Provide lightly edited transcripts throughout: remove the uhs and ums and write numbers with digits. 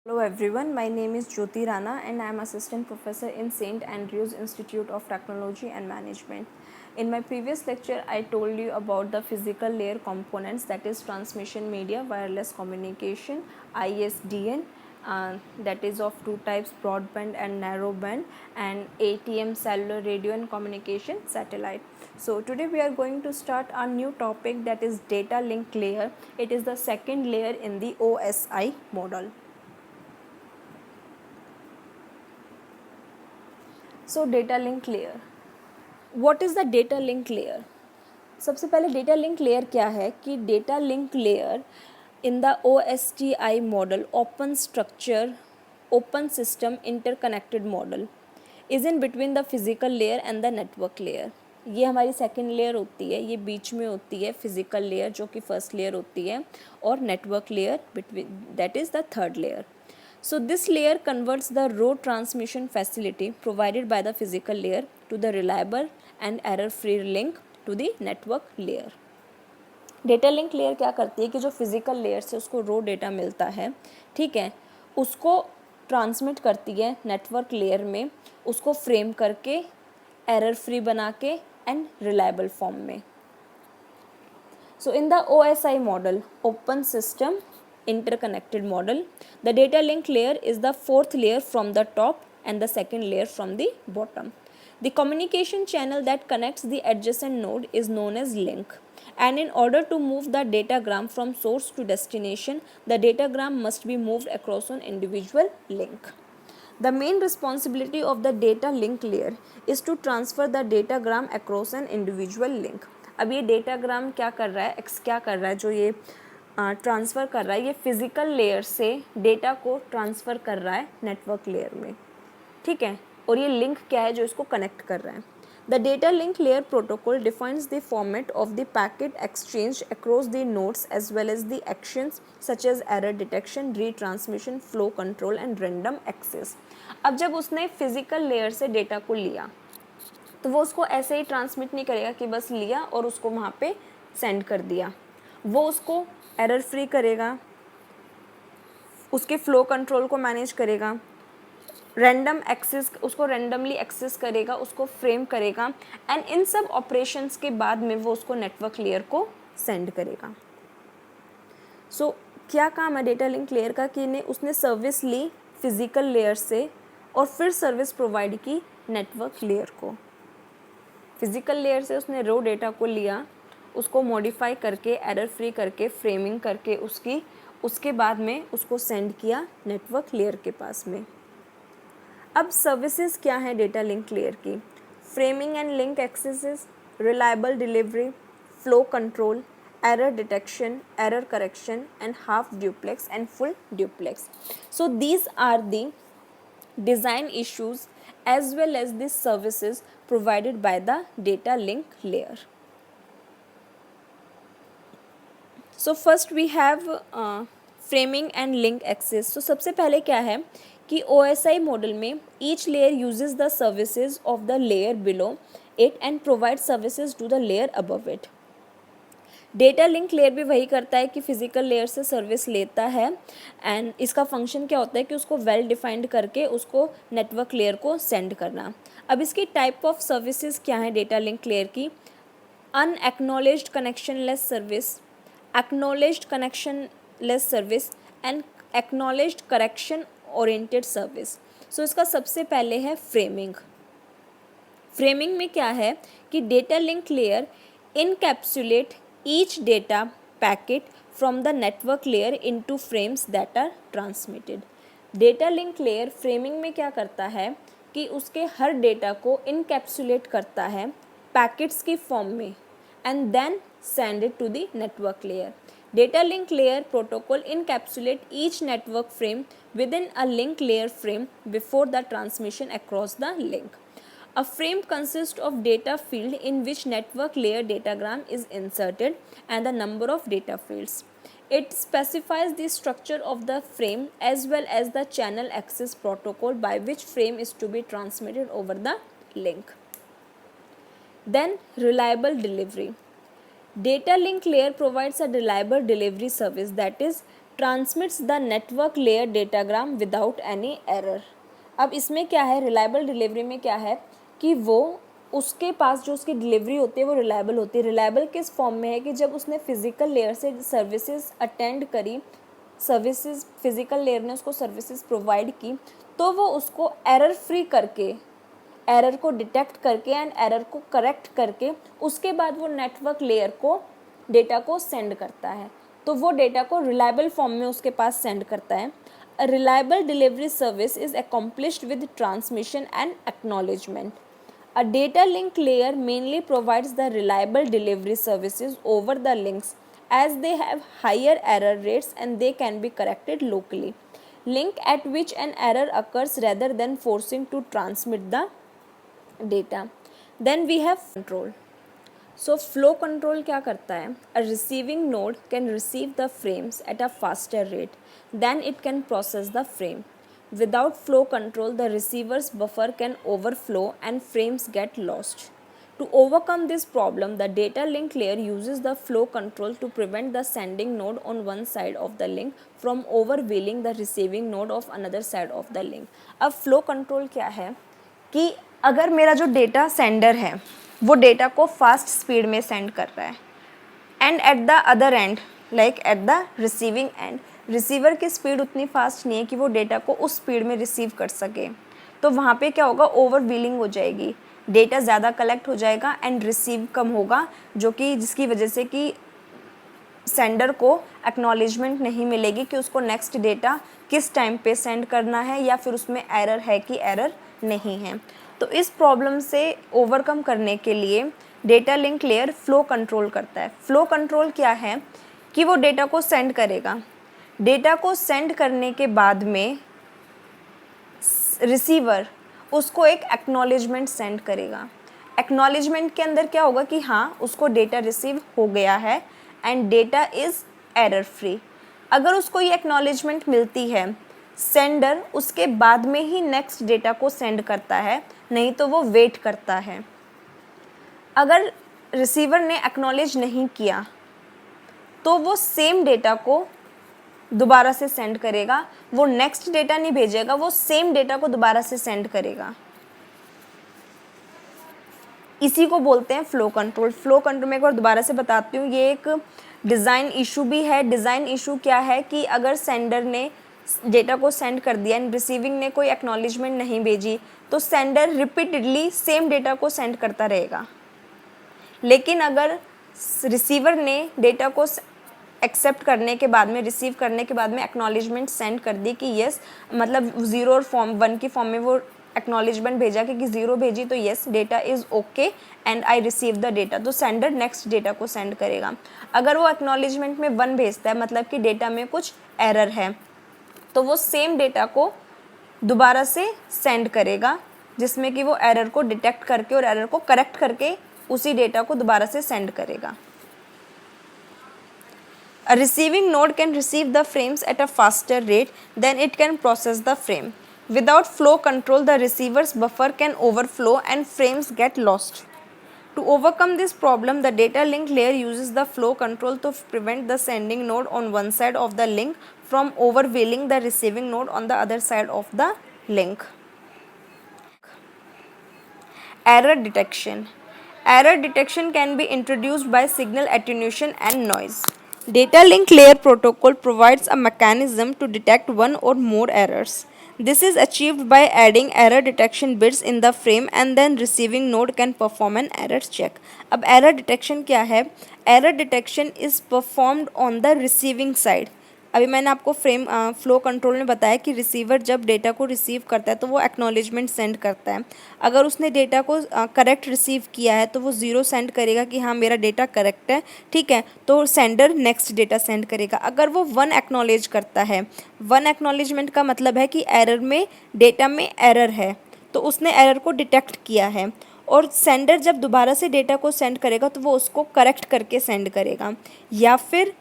Hello everyone, my name is Jyoti Rana and I am assistant professor in St. Andrews Institute of Technology and Management. In my previous lecture, I told you about the physical layer components, that is transmission media, wireless communication, ISDN, that is of two types, broadband and narrowband, and ATM, cellular radio and communication satellite. So today we are going to start our new topic, that is data link layer. It is the second layer in the OSI model. So data link layer, what is the data link layer? सबसे पहले data link layer क्या है कि data link layer in the OSTI model, open structure open system interconnected model, is in between the physical layer and the network layer. ये हमारी second layer होती है, ये बीच में होती है फिजिकल लेयर जो कि फर्स्ट लेयर होती है, और network layer between, that is the third layer. So this layer converts the raw transmission facility provided by the physical layer to the reliable and error-free link to the network layer. Data link layer क्या करती है कि जो physical layer से उसको रो data मिलता है, ठीक है, उसको ट्रांसमिट करती है नेटवर्क लेयर में, उसको फ्रेम करके एरर फ्री बना के एंड रिलायबल फॉर्म में. So in the OSI model, open system interconnected model, the data link layer is the fourth layer from the top and the second layer from the bottom. The communication channel that connects the adjacent node is known as link, and in order to move the datagram from source to destination, the datagram must be moved across an individual link. The main responsibility of the data link layer is to transfer the datagram across an individual link. अब ये datagram क्या कर रहा है, x क्या कर रहा है, जो ये ट्रांसफ़र कर रहा है, ये फिज़िकल लेयर से डेटा को ट्रांसफ़र कर रहा है नेटवर्क लेयर में, ठीक है, और ये लिंक क्या है जो इसको कनेक्ट कर रहा है. The data link layer protocol defines the format of the packet exchange across the nodes as well as the actions such as error detection, retransmission, flow control and random access. अब जब उसने physical layer से data को लिया तो वो उसको ऐसे ही ट्रांसमिट नहीं करेगा कि बस लिया और उसको वहाँ पे सेंड कर दिया. वो उसको एरर फ्री करेगा, उसके फ्लो कंट्रोल को मैनेज करेगा, रैंडम एक्सेस, उसको रैंडमली एक्सेस करेगा, उसको फ्रेम करेगा, एंड इन सब ऑपरेशंस के बाद में वो उसको नेटवर्क लेयर को सेंड करेगा. सो क्या काम है डेटा लिंक लेयर का कि उसने सर्विस ली फिजिकल लेयर से और फिर सर्विस प्रोवाइड की नेटवर्क लेयर को. फिजिकल लेयर से उसने रो डेटा को लिया, उसको मॉडिफाई करके एरर फ्री करके फ्रेमिंग करके उसके बाद में उसको सेंड किया नेटवर्क लेयर के पास में. अब सर्विसेज क्या है डेटा लिंक लेयर की? Framing and link accesses, reliable delivery, flow control, error detection, error correction and half duplex and full duplex. So these are the design issues as well as the services provided by the data link layer. So first we have framing and link access. So सबसे पहले क्या है कि OSI model में each layer uses the services of the layer below it and provides services to the layer above it. Data link layer भी वही करता है कि फिजिकल लेयर से सर्विस लेता है, एंड इसका फंक्शन क्या होता है कि उसको वेल डिफाइंड करके उसको नेटवर्क लेयर को सेंड करना. अब इसकी टाइप ऑफ सर्विसेज क्या है डेटा लिंक लेयर की? Unacknowledged connectionless service, acknowledged connectionless service and acknowledged correction oriented service. So इसका सबसे पहले है फ्रेमिंग. फ्रेमिंग में क्या है कि data link layer encapsulate each data packet from the network layer into frames that are transmitted. Data link layer framing में क्या करता है कि उसके हर डेटा को इनकैप्सुलेट करता है पैकेट्स की फॉर्म में and then send it to the network layer. Data link layer protocol encapsulate each network frame within a link layer frame before the transmission across the link. A frame consists of data field in which network layer datagram is inserted and the number of data fields. It specifies the structure of the frame as well as the channel access protocol by which frame is to be transmitted over the link. Then reliable delivery. Data link layer provides a reliable delivery service, that is transmits the network layer datagram without any error. अब इसमें क्या है, reliable delivery में क्या है कि वो उसके पास जो उसकी डिलीवरी होती है वो रिलायबल होती है। रिलायबल किस फॉर्म में है कि जब उसने फिजिकल लेयर से सर्विसेज अटेंड करी, सर्विसेज फिजिकल लेयर ने उसको सर्विसेज प्रोवाइड की, तो वो उसको एरर फ्री करके, एरर को डिटेक्ट करके एंड एरर को करेक्ट करके उसके बाद वो नेटवर्क लेयर को डेटा को सेंड करता है। तो वो डेटा को रिलायबल फॉर्म में उसके पास सेंड करता है। A reliable delivery service is accomplished with transmission and acknowledgement. A data link layer mainly provides the reliable delivery services over the links as they have higher error rates and they can be corrected locally. Link at which an error occurs rather than forcing to transmit the data. Then we have control. So flow control क्या करता है? A receiving node can receive the frames at a faster rate than it can process the frame. Without flow control, the receiver's buffer can overflow and frames get lost. To overcome this problem, the data link layer uses the flow control to prevent the sending node on one side of the link from overwhelming the receiving node of another side of the link. अब flow control क्या है कि अगर मेरा जो data sender है वो data को फास्ट स्पीड में सेंड कर रहा है and at the other and like at the receiving end receiver की स्पीड उतनी फास्ट नहीं है कि वो डेटा को उस स्पीड में रिसीव कर सके, तो वहाँ पे क्या होगा, ओवरव्हीलिंग हो जाएगी, डेटा ज़्यादा कलेक्ट हो जाएगा एंड रिसीव कम होगा, जो कि जिसकी वजह से कि सेंडर को एक्नॉलेजमेंट नहीं मिलेगी कि उसको नेक्स्ट डेटा किस टाइम पे सेंड करना है या फिर उसमें एरर है कि एरर नहीं है। तो इस प्रॉब्लम से ओवरकम करने के लिए data link layer flow control करता है। फ्लो कंट्रोल क्या है कि वो डेटा को सेंड करेगा, डेटा को सेंड करने के बाद में रिसीवर उसको एक एक्नॉलेजमेंट सेंड करेगा। एक्नॉलेजमेंट के अंदर क्या होगा कि हाँ उसको डेटा रिसीव हो गया है and data is error free. अगर उसको ये एक्नॉलेजमेंट मिलती है, सेंडर उसके बाद में ही नेक्स्ट डेटा को सेंड करता है, नहीं तो वो वेट करता है। अगर रिसीवर ने एक्नॉलेज नहीं किया तो वो सेम डेटा को दोबारा से सेंड करेगा, वो नेक्स्ट डेटा नहीं भेजेगा, वो सेम डेटा को दोबारा से सेंड करेगा। इसी को बोलते हैं फ्लो कंट्रोल। फ्लो कंट्रोल में एक बार दोबारा से बताती हूँ, ये एक डिज़ाइन इशू भी है। डिज़ाइन इशू क्या है कि अगर सेंडर ने डेटा को सेंड कर दिया एंड रिसीविंग ने कोई एक्नॉलेजमेंट नहीं भेजी तो सेंडर रिपीटेडली सेम डेटा को सेंड करता रहेगा। लेकिन अगर रिसीवर ने डेटा को एक्सेप्ट करने के बाद में, रिसीव करने के बाद में एक्नॉलेजमेंट सेंड कर दी कि यस, मतलब 0 और फॉर्म 1 की फॉर्म में वो एक्नॉलेजमेंट भेजा कि 0 भेजी तो yes data is okay and I receive the data, तो सेंडर नेक्स्ट डेटा को सेंड करेगा। अगर वो एक्नॉलेजमेंट में 1 भेजता है मतलब कि डेटा में कुछ एरर है, तो वो सेम डेटा को दोबारा से सेंड करेगा जिसमें कि वो एरर को डिटेक्ट करके और एरर को करेक्ट करके उसी डेटा को दोबारा से सेंड करेगा। A receiving node can receive the frames at a faster rate than it can process the frame. Without flow control, the receiver's buffer can overflow and frames get lost. To overcome this problem, the data link layer uses the flow control to prevent the sending node on one side of the link from overwhelming the receiving node on the other side of the link. Error detection. Error detection can be introduced by signal attenuation and noise. Data link layer protocol provides a mechanism to detect one or more errors. This is achieved by adding error detection bits in the frame and then receiving node can perform an error check. अब error detection क्या है? Error detection is performed on the receiving side. अभी मैंने आपको flow control में बताया कि receiver जब डेटा को रिसीव करता है तो वो एक्नॉलेजमेंट सेंड करता है। अगर उसने डेटा को करेक्ट रिसीव किया है तो वो 0 सेंड करेगा कि हाँ मेरा डेटा करेक्ट है, ठीक है, तो सेंडर नेक्स्ट डेटा सेंड करेगा। अगर वो 1 एक्नॉलेज करता है, 1 एक्नॉलेजमेंट का मतलब है कि एरर में, डेटा में एरर है, तो उसने एरर को डिटेक्ट किया है और सेंडर जब दोबारा से डेटा को सेंड करेगा तो वो उसको करेक्ट करके सेंड करेगा। या फिर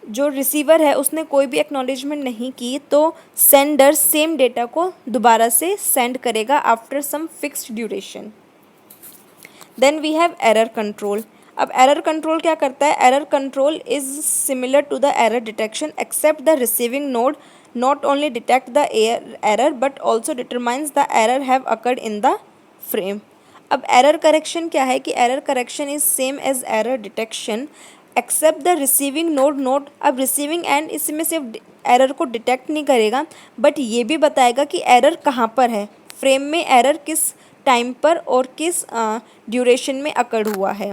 जो रिसीवर है उसने कोई भी एक्नॉलेजमेंट नहीं की तो सेंडर सेम डेटा को दोबारा से सेंड करेगा after some fixed duration. Then we have error control. अब एरर कंट्रोल क्या करता है, error control is similar to the error detection except the receiving node not only detect the error but also determines the error have occurred in the frame. अब error correction क्या है कि error correction is same as error detection except the receiving node अब receiving end इसमें सिर्फ error को detect नहीं करेगा बट ये भी बताएगा कि एरर कहाँ पर है, फ्रेम में एरर किस टाइम पर और किस ड्यूरेशन में अकर हुआ है.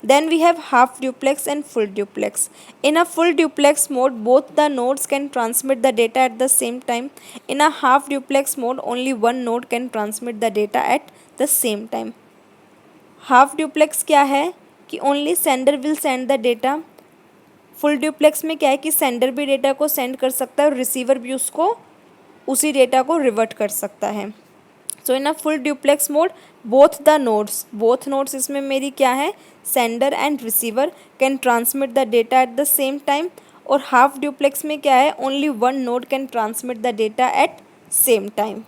Then we have half duplex and full duplex. In a full duplex mode both the nodes can transmit the data at the same time. In a half duplex mode only one node can transmit the data at the same time. Half duplex क्या है कि only sender will send the data. Full duplex में क्या है कि sender भी data को send कर सकता है और रिसीवर भी उसको उसी डेटा को रिवर्ट कर सकता है. So in a full duplex mode both nodes इसमें मेरी क्या है, sender and receiver can transmit the data at the same time. और हाफ ड्यूप्लेक्स में क्या है, only one node can transmit the data at same time.